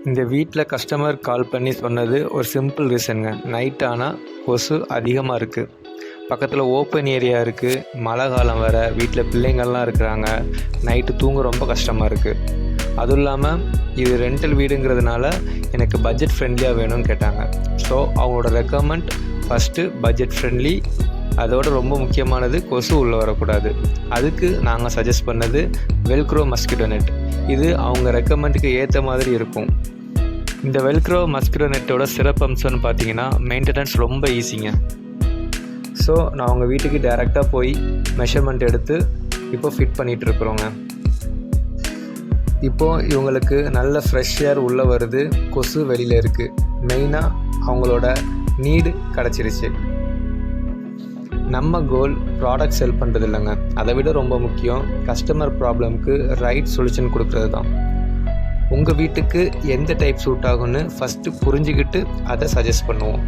இந்த வீட்டில் கஸ்டமர் கால் பண்ணி சொன்னது ஒரு சிம்பிள் ரீசனுங்க. நைட் ஆனால் கொசு அதிகமாக இருக்குது. பக்கத்தில் ஓப்பன் ஏரியா இருக்குது, மழை காலம் வர, வீட்டில் பிள்ளைங்கள்லாம் இருக்கிறாங்க. நைட்டு தூங்க ரொம்ப கஷ்டமாக இருக்குது. அதுவும் இல்லாமல் இது ரெண்டல் வீடுங்கிறதுனால எனக்கு பட்ஜெட் ஃப்ரெண்ட்லியாக வேணும்னு கேட்டாங்க. ஸோ அவங்களோட ரெக்கமெண்ட் ஃபஸ்ட்டு பட்ஜெட் ஃப்ரெண்ட்லி, அதோடு ரொம்ப முக்கியமானது கொசு உள்ளே வரக்கூடாது. அதுக்கு நாங்கள் சஜஸ்ட் பண்ணது வெல்க்ரோ மஸ்கிட்டோ நெட். இது அவங்க ரெக்கமெண்டுக்கு ஏற்ற மாதிரி இருக்கும். இந்த வெல்க்ரோ மஸ்கிட்டோ நெட்டோட சிறப்பம்சம்னு பார்த்தீங்கன்னா மெயின்டெனன்ஸ் ரொம்ப ஈஸிங்க. ஸோ நான் அவங்க வீட்டுக்கு டைரெக்டாக போய் மெஷர்மெண்ட் எடுத்து இப்போ ஃபிட் பண்ணிகிட்ருக்குறோங்க. இப்போது இவங்களுக்கு நல்ல ஃப்ரெஷ் ஏர் உள்ளே வருது, கொசு வெளியில் இருக்குது. மெயினாக அவங்களோட நீடு கிடச்சிருச்சு. நம்ம கோல் ப்ராடக்ட் செல் பண்ணுறது இல்லைங்க, அதை விட ரொம்ப முக்கியம் கஸ்டமர் ப்ராப்ளம்க்கு ரைட் சொல்யூஷன் கொடுக்குறது தான். உங்கள் வீட்டுக்கு எந்த டைப் சூட் ஆகும்னு ஃபஸ்ட்டு புரிஞ்சுக்கிட்டு அதை சஜஸ்ட் பண்ணுவோம்.